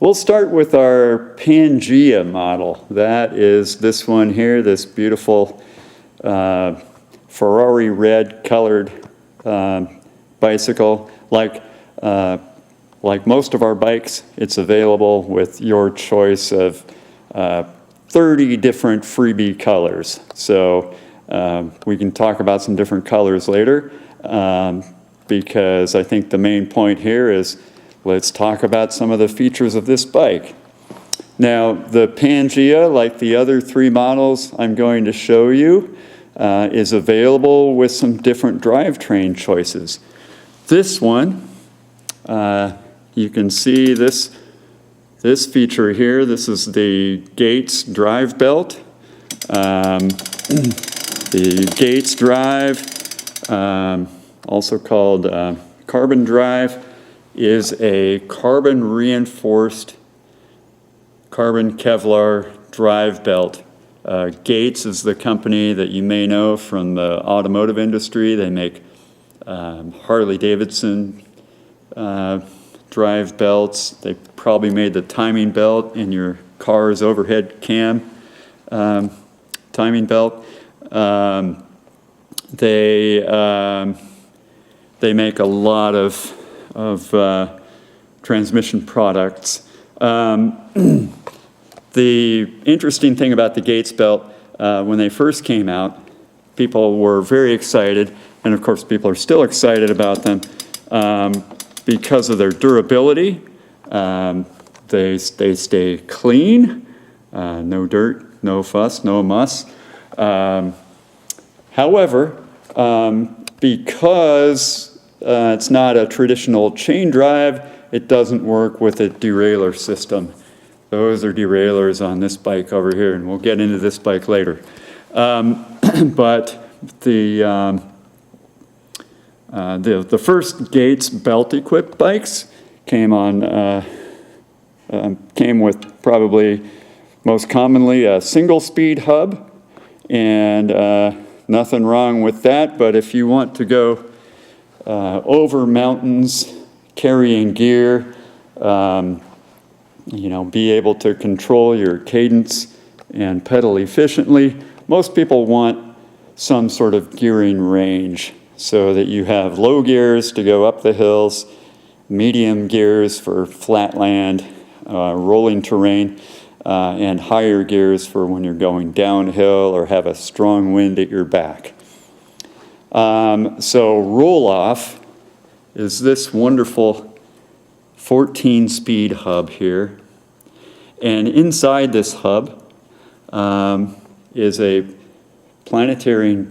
We'll start with our Pangea model. That is this one here, this beautiful Ferrari red colored bicycle. Like most of our bikes, it's available with your choice of 30 different freebie colors. So we can talk about some different colors later because I think the main point here is let's talk about some of the features of this bike. Now, the Pangea, like the other three models I'm going to show you, is available with some different drivetrain choices. This one, you can see this feature here. This is the Gates drive belt. The Gates drive, also called carbon drive, is a carbon reinforced carbon Kevlar drive belt. Gates is the company that you may know from the automotive industry. They make Harley-Davidson drive belts. They probably made the timing belt in your car's overhead cam timing belt. They make a lot of transmission products. The interesting thing about the Gates belt, when they first came out, people were very excited, and of course people are still excited about them because of their durability. They stay clean, no dirt, no fuss, no muss. However, because it's not a traditional chain drive, it doesn't work with a derailleur system. Those are derailleurs on this bike over here, and we'll get into this bike later. But the first Gates belt-equipped bikes came with probably most commonly a single-speed hub, and nothing wrong with that. But if you want to go over mountains, carrying gear, be able to control your cadence and pedal efficiently, most people want some sort of gearing range so that you have low gears to go up the hills, medium gears for flat land, rolling terrain, and higher gears for when you're going downhill or have a strong wind at your back. So Rohloff is this wonderful 14-speed hub here. And inside this hub is a planetary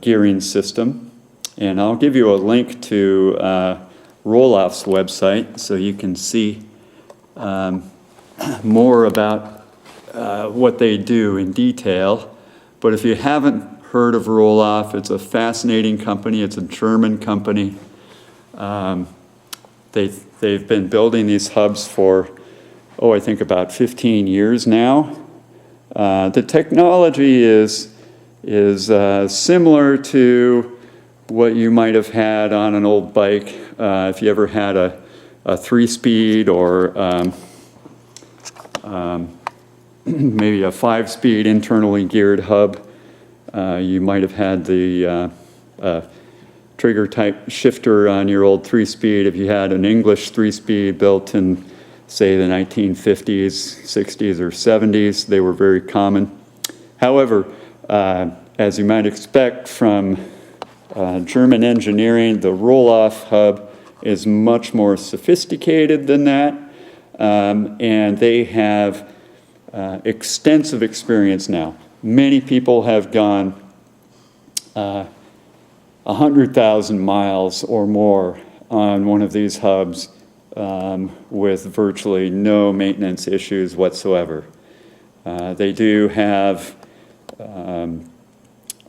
gearing system. And I'll give you a link to Rohloff's website so you can see more about what they do in detail. But if you haven't heard of Rohloff, it's a fascinating company. It's a German company. They've been building these hubs for, I think about 15 years now. The technology is similar to what you might have had on an old bike if you ever had a 3-speed or maybe a 5-speed internally geared hub. You might have had the trigger type shifter on your old 3-speed if you had an English 3-speed built in, say, the 1950s, 60s, or 70s. They were very common. However, as you might expect from German engineering, the Rohloff hub is much more sophisticated than that, and they have extensive experience now. Many people have gone 100,000 miles or more on one of these hubs with virtually no maintenance issues whatsoever. They do have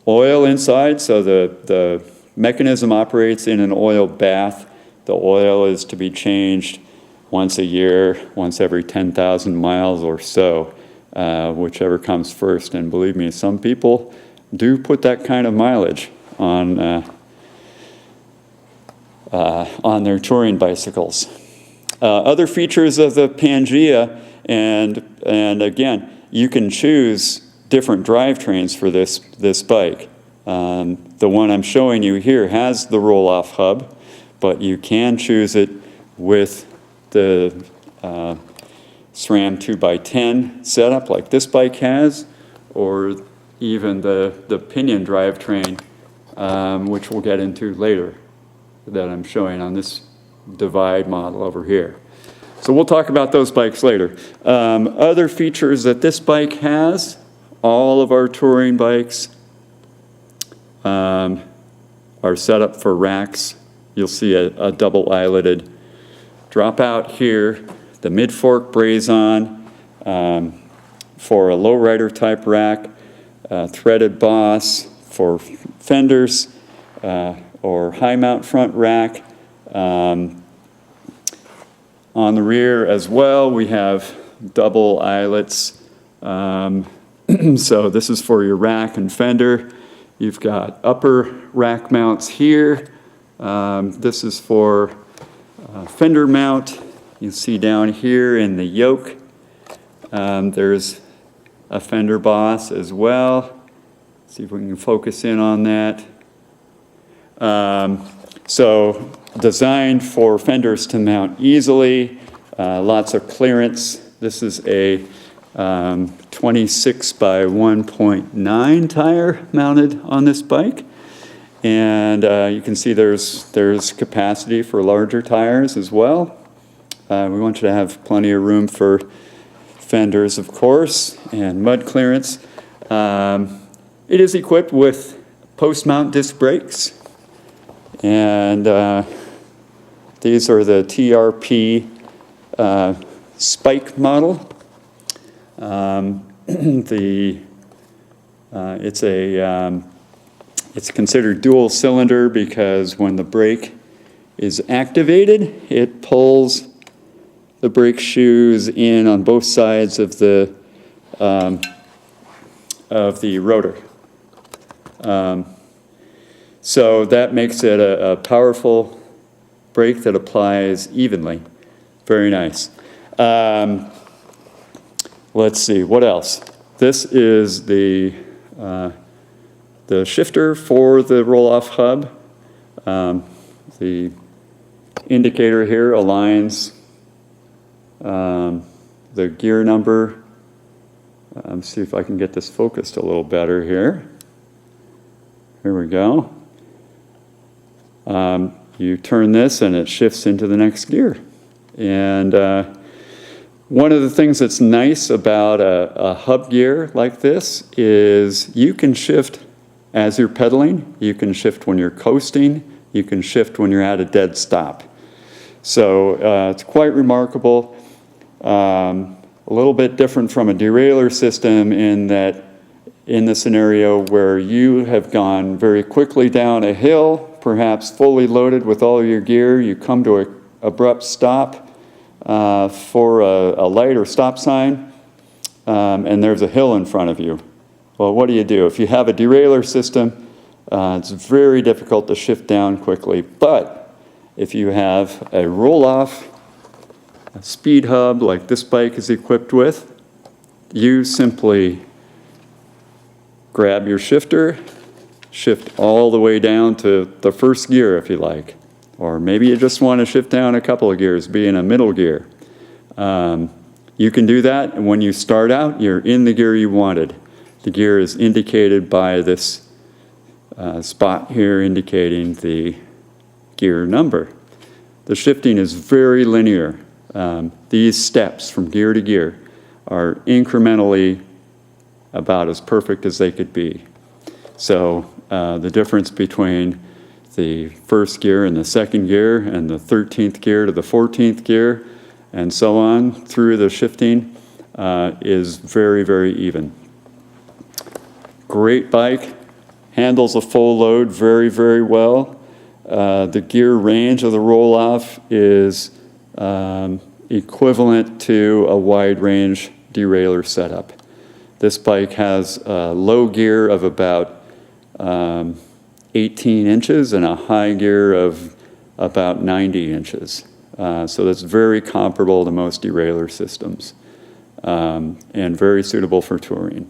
oil inside, so the mechanism operates in an oil bath. The oil is to be changed once a year, once every 10,000 miles or so, whichever comes first. And believe me, some people do put that kind of mileage on their touring bicycles. Other features of the Pangea, and again, you can choose different drivetrains for this bike. The one I'm showing you here has the roll-off hub, but you can choose it with the SRAM 2x10 setup like this bike has, or even the pinion drivetrain, which we'll get into later, that I'm showing on this Divide model over here. So we'll talk about those bikes later. Other features that this bike has, all of our touring bikes are set up for racks. You'll see a double eyeleted dropout here, the mid-fork braze-on for a lowrider type rack, threaded boss for fenders or high mount front rack. On the rear as well, we have double eyelets. So this is for your rack and fender. You've got upper rack mounts here. This is for fender mount. You see down here in the yoke, there's a fender boss as well. See if we can focus in on that. So designed for fenders to mount easily, lots of clearance. This is a 26 by 1.9 tire mounted on this bike. And you can see there's capacity for larger tires as well. We want you to have plenty of room for fenders, of course, and mud clearance. It is equipped with post-mount disc brakes. And these are the TRP Spike model. It's considered dual cylinder because when the brake is activated, it pulls the brake shoes in on both sides of the rotor. So that makes it a powerful brake that applies evenly. Very nice. Let's see, what else? This is the shifter for the roll-off hub. The indicator here aligns the gear number. See if I can get this focused a little better here. Here we go. You turn this and it shifts into the next gear. And one of the things that's nice about a hub gear like this is you can shift as you're pedaling, you can shift when you're coasting, you can shift when you're at a dead stop. So it's quite remarkable. A little bit different from a derailleur system in that in the scenario where you have gone very quickly down a hill, perhaps fully loaded with all your gear, you come to an abrupt stop for a light or stop sign, and there's a hill in front of you. Well, what do? If you have a derailleur system, it's very difficult to shift down quickly, but if you have a roll-off Speedhub like this bike is equipped with, you simply grab your shifter, shift all the way down to the first gear if you like. Or maybe you just want to shift down a couple of gears, be in a middle gear. You can do that, and when you start out, you're in the gear you wanted. The gear is indicated by this spot here indicating the gear number. The shifting is very linear. These steps from gear to gear are incrementally about as perfect as they could be. So the difference between the first gear and the second gear and the 13th gear to the 14th gear and so on through the shifting is very, very even. Great bike, handles a full load very, very well. The gear range of the roll-off is equivalent to a wide range derailleur setup. This bike has a low gear of about 18 inches and a high gear of about 90 inches. So that's very comparable to most derailleur systems, and very suitable for touring.